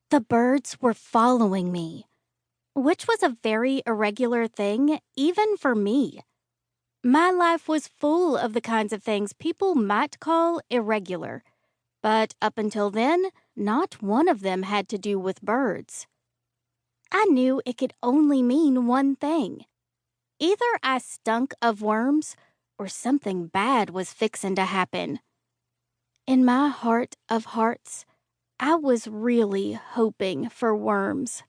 The birds were following me, which was a very irregular thing, even for me. My life was full of the kinds of things people might call irregular, but up until then, not one of them had to do with birds. I knew it could only mean one thing. Either I stunk of worms, or something bad was fixin' to happen. In my heart of hearts, I was really hoping for worms.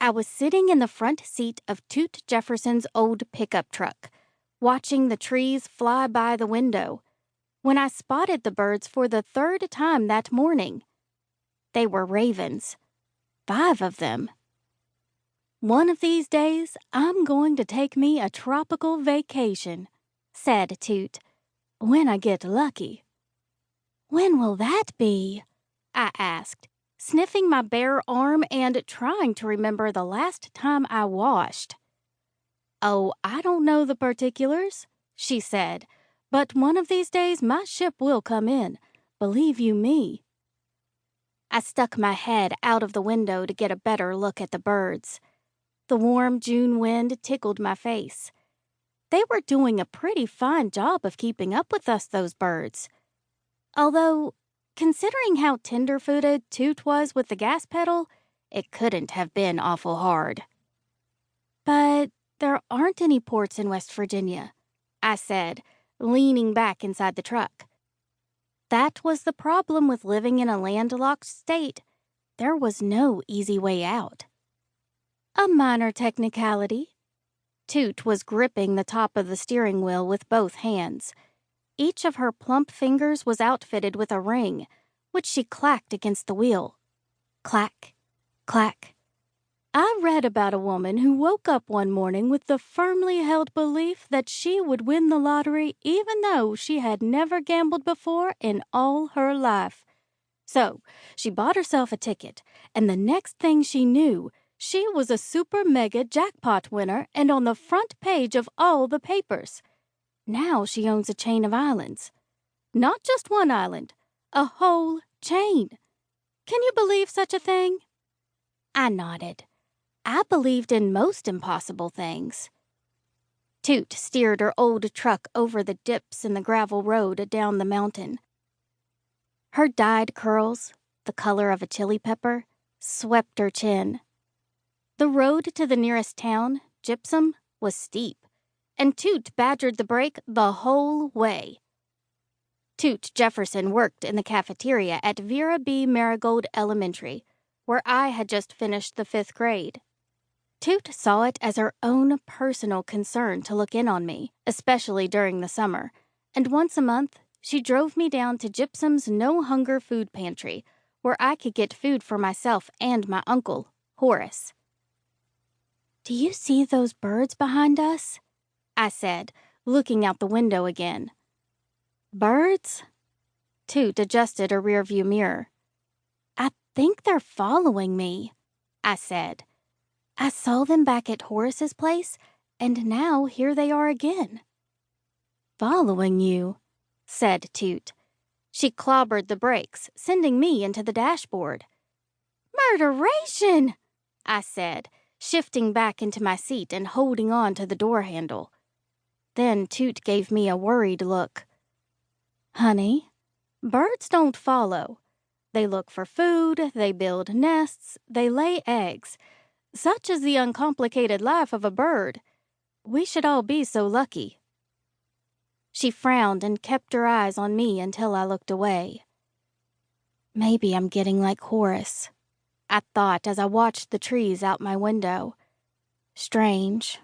I was sitting in the front seat of Toot Jefferson's old pickup truck, watching the trees fly by the window, when I spotted the birds for the third time that morning. They were ravens, 5 of them. "One of these days, I'm going to take me a tropical vacation," said Toot, "when I get lucky." "When will that be?" I asked, sniffing my bare arm and trying to remember the last time I washed. "Oh, I don't know the particulars," she said, "but one of these days my ship will come in, believe you me." I stuck my head out of the window to get a better look at the birds. The warm June wind tickled my face. They were doing a pretty fine job of keeping up with us, those birds. Although, considering how tender-footed Toot was with the gas pedal, it couldn't have been awful hard. "But there aren't any ports in West Virginia," I said, leaning back inside the truck. That was the problem with living in a landlocked state. There was no easy way out. "A minor technicality." Toot was gripping the top of the steering wheel with both hands. Each of her plump fingers was outfitted with a ring, which she clacked against the wheel. Clack, clack. "I read about a woman who woke up one morning with the firmly held belief that she would win the lottery even though she had never gambled before in all her life. So she bought herself a ticket, and the next thing she knew, she was a super mega jackpot winner and on the front page of all the papers. Now she owns a chain of islands. Not just one island, a whole chain. Can you believe such a thing?" I nodded. I believed in most impossible things. Toot steered her old truck over the dips in the gravel road down the mountain. Her dyed curls, the color of a chili pepper, swept her chin. The road to the nearest town, Gypsum, was steep, and Toot badgered the brake the whole way. Toot Jefferson worked in the cafeteria at Vera B. Marigold Elementary, where I had just finished the 5th grade. Toot saw it as her own personal concern to look in on me, especially during the summer, and once a month she drove me down to Gypsum's no-hunger food pantry, where I could get food for myself and my Uncle Horace. "Do you see those birds behind us?" I said, looking out the window again. "Birds?" Toot adjusted her rearview mirror. "I think they're following me," I said. "I saw them back at Horace's place, and now here they are again." "Following you?" said Toot. She clobbered the brakes, sending me into the dashboard. "Murderation!" I said, shifting back into my seat and holding on to the door handle. Then Toot gave me a worried look. "Honey, birds don't follow. They look for food, they build nests, they lay eggs. Such is the uncomplicated life of a bird. We should all be so lucky." She frowned and kept her eyes on me until I looked away. Maybe I'm getting like Horace, I thought as I watched the trees out my window. Strange.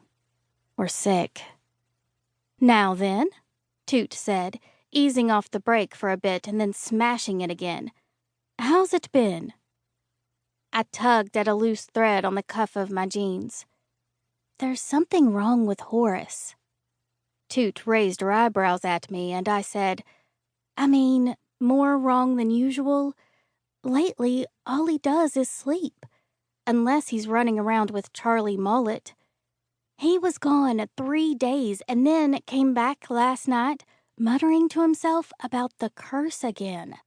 Or sick. "Now then," Toot said, easing off the brake for a bit and then smashing it again. "How's it been?" I tugged at a loose thread on the cuff of my jeans. "There's something wrong with Horace." Toot raised her eyebrows at me, and I said, "I mean, more wrong than usual. Lately, all he does is sleep, unless he's running around with Charlie Mullet. He was gone 3 days and then came back last night, muttering to himself about the curse again."